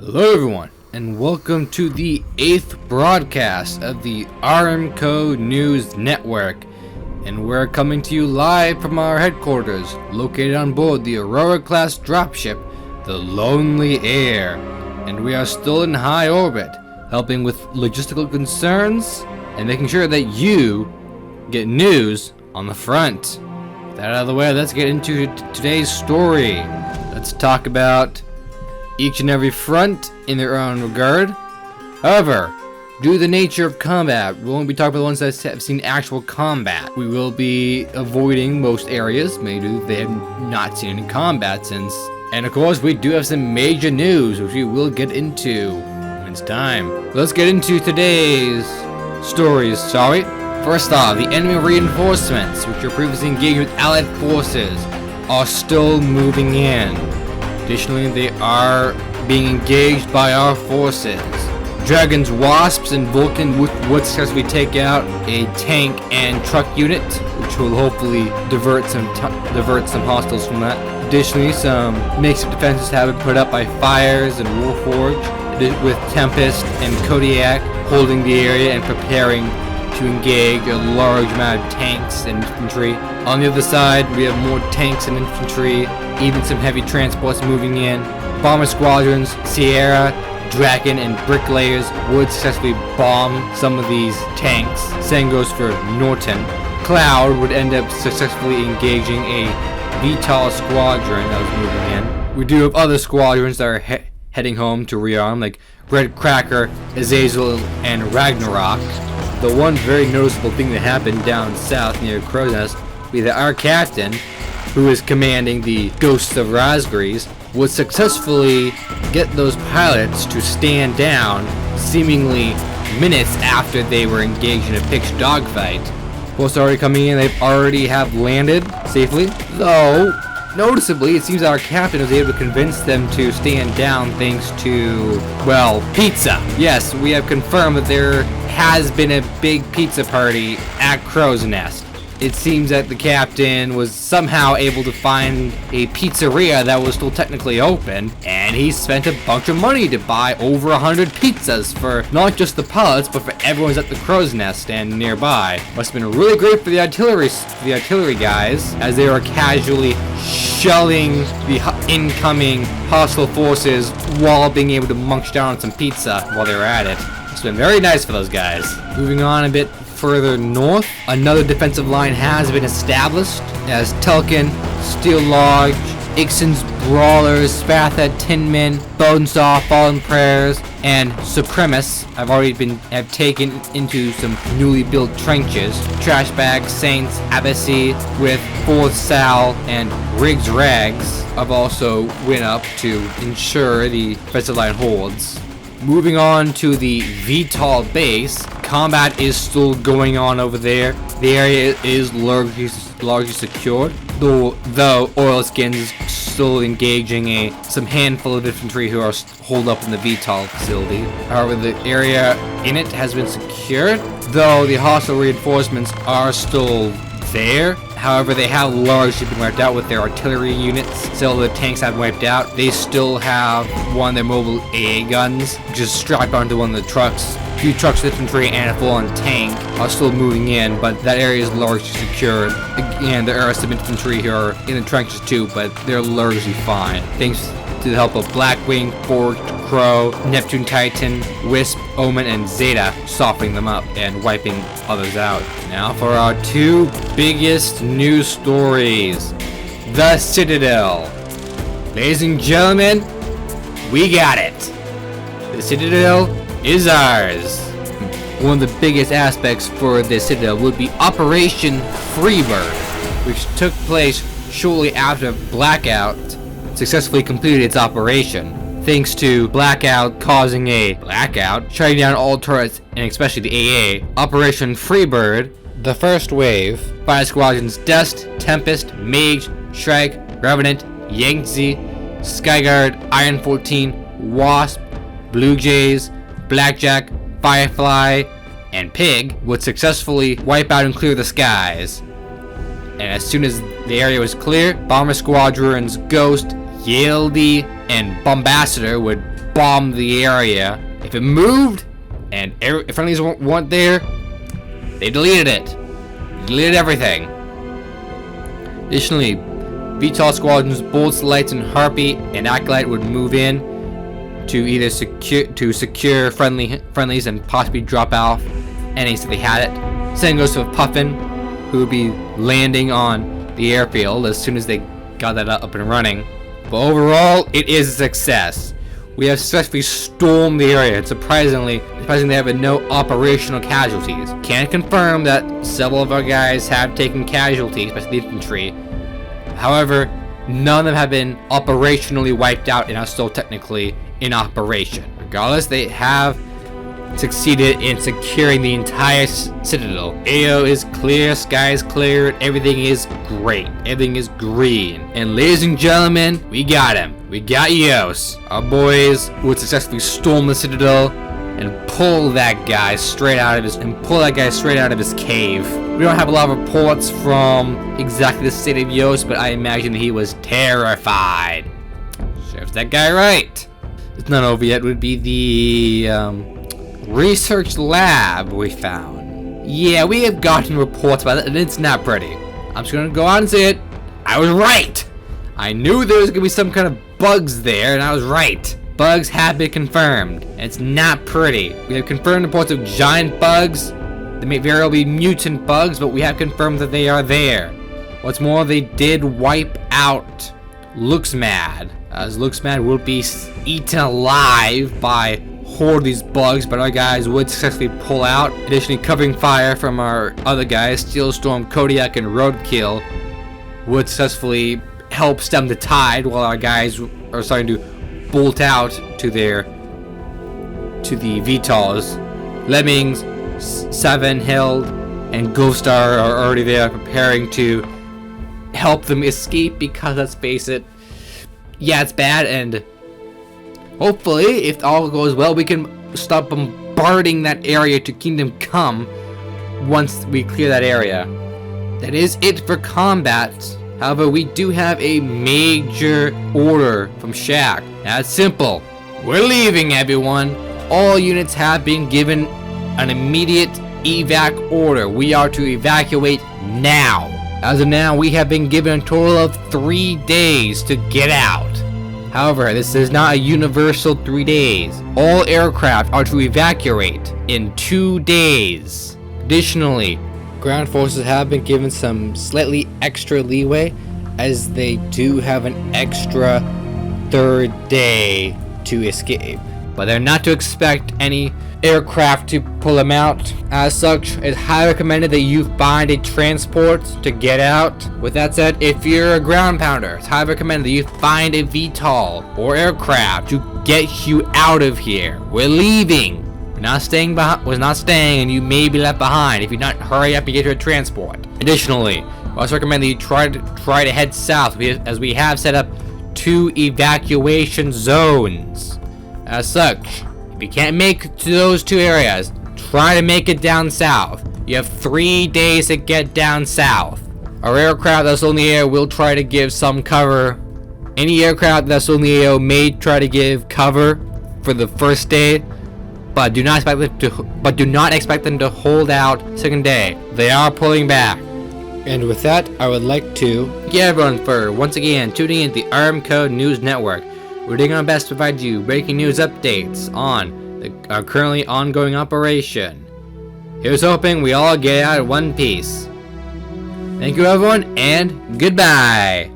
Hello everyone, and welcome to the 8th broadcast of the Armco News Network. And we're coming to you live from our headquarters, located on board the Aurora-class dropship, the Lonely Air. And we are still in high orbit, helping with logistical concerns and making sure that you get news on the front. With that out of the way, let's get into today's story. Let's talk about each and every front in their own regard. However, due to the nature of combat, we won't be talking about the ones that have seen actual combat. We will be avoiding most areas, maybe they have not seen any combat since. And of course, we do have some major news, which we will get into when it's time. Let's get into today's stories, shall we? First off, the enemy reinforcements, which were previously engaged with allied forces, are still moving in. Additionally, they are being engaged by our forces. Dragons, Wasps, and Vulcan would successfully take out a tank and truck unit, which will hopefully divert some hostiles from that. Additionally, some makeshift defenses have been put up by Fires and Warforge, with Tempest and Kodiak holding the area and preparing to engage a large amount of tanks and infantry. On the other side, we have more tanks and infantry, even some heavy transports moving in. Bomber squadrons, Sierra, Draken, and Bricklayers would successfully bomb some of these tanks. Same goes for Norton. Cloud would end up successfully engaging a VTOL squadron that was moving in. We do have other squadrons that are heading home to rearm, like Red Cracker, Azazel, and Ragnarok. The one very noticeable thing that happened down south near Crow's Nest would be that our captain, who is commanding the Ghosts of Raspberries, would successfully get those pilots to stand down seemingly minutes after they were engaged in a pitched dogfight. Force already coming in, they already have landed safely, though noticeably it seems our captain was able to convince them to stand down thanks to, well, pizza. Yes, we have confirmed that there has been a big pizza party at Crow's Nest. It seems that the captain was somehow able to find a pizzeria that was still technically open, and he spent a bunch of money to buy over 100 pizzas for not just the pilots, but for everyone's at the Crow's Nest and nearby. Must have been really great for the artillery guys, as they were casually shelling the incoming hostile forces while being able to munch down on some pizza while they were at it. It's been very nice for those guys. Moving on a bit further north, another defensive line has been established as Telkin, Steel Lodge, Ixon's Brawlers, Spatha, Tinman, Bonesaw, Fallen Prayers, and Supremus have taken into some newly built trenches. Trashbag, Saints, Abbasi with 4th Sal, and Riggs Rags have also went up to ensure the defensive line holds. Moving on to the VTOL base, combat is still going on over there. The area is largely secured, though Oilskins is still engaging some handful of infantry who are holed up in the VTOL facility. However, the area in it has been secured, though the hostile reinforcements are still there. However, they have largely been wiped out with their artillery units. Still, the tanks have been wiped out. They still have one of their mobile AA guns, just strapped onto one of the trucks. A few trucks with infantry and a full-on tank are still moving in, but that area is largely secured. Again, there are some infantry who are in the trenches too, but they're largely fine, thanks to the help of Blackwing, Forged, Crow, Neptune Titan, Wisp, Omen, and Zeta, softening them up and wiping others out. Now for our two biggest news stories. The Citadel. Ladies and gentlemen, we got it. The Citadel is ours. One of the biggest aspects for the Citadel would be Operation Freebird, which took place shortly after Blackout successfully completed its operation, thanks to Blackout causing a blackout, shutting down all turrets and especially the AA. Operation Freebird, the first wave, fired squadrons Dust, Tempest, Mage, Shrike, Revenant, Yangtze, Skyguard, Iron 14, Wasp, Blue Jays, Blackjack, Firefly, and Pig would successfully wipe out and clear the skies. And as soon as the area was clear, Bomber Squadrons Ghost, Yieldy, and Bombassador would bombed the area. If it moved and friendlies weren't there, they deleted it. They deleted everything. Additionally, VTOL squadrons, Bullets, Lights, and Harpy and Acolyte would move in to either secure friendlies and possibly drop off enemies if they had it. Same goes to Puffin, who would be landing on the airfield as soon as they got that up and running. But overall, it is a success. We have successfully stormed the area, and surprisingly there have been no operational casualties. Can confirm that several of our guys have taken casualties, especially the infantry. However, none of them have been operationally wiped out and are still technically in operation. Regardless, they have succeeded in securing the entire citadel. AO is clear, sky is clear, everything is great. Everything is green. And ladies and gentlemen, we got him. We got Yos. Our boys would successfully storm the citadel and pull that guy straight out of his cave. We don't have a lot of reports from exactly the state of Yos, but I imagine that he was terrified. Serves that guy right. It's not over yet. It would be the research lab we found. Yeah, we have gotten reports about it, and it's not pretty. I'm just gonna go out and say it. I was right. I knew there was gonna be some kind of bugs there, and I was right. Bugs have been confirmed, and it's not pretty. We have confirmed reports of giant bugs. They may very well be mutant bugs, but we have confirmed that they are there. What's more, they did wipe out Looksmad, as Looksmad will be eaten alive by horde of these bugs, but our guys would successfully pull out. Additionally, covering fire from our other guys, Steelstorm, Kodiak, and Roadkill, would successfully help stem the tide while our guys are starting to bolt out to the VTOLs. Lemmings, Seven, Hild, and Ghoststar are already there preparing to help them escape, because let's face it, yeah, it's bad, and hopefully, if all goes well, we can stop bombarding that area to Kingdom Come once we clear that area. That is it for combat. However, we do have a major order from Shaq. That's simple. We're leaving, everyone. All units have been given an immediate evac order. We are to evacuate now. As of now, we have been given a total of 3 days to get out. However, this is not a universal 3 days. All aircraft are to evacuate in 2 days. Additionally, ground forces have been given some slightly extra leeway, as they do have an extra 3rd day to escape. But they're not to expect any aircraft to pull them out. As such, it's highly recommended that you find a transport to get out. With that said, if you're a ground pounder, it's highly recommended that you find a VTOL or aircraft to get you out of here. We're leaving. We're not staying, and you may be left behind if you not hurry up and get to a transport. Additionally, I also recommend that you try to head south, as we have set up 2 evacuation zones. As such, if you can't make it to those 2 areas, try to make it down south. You have 3 days to get down south. Our aircraft that's on the air will try to give some cover. Any aircraft that's on the air may try to give cover for the first day, but do not expect them to hold out second day. They are pulling back. And with that, I would like to thank everyone for once again tuning in to the Armco News Network. We're doing our best to provide you breaking news updates on our currently ongoing operation. Here's hoping we all get out in one piece. Thank you, everyone, and goodbye.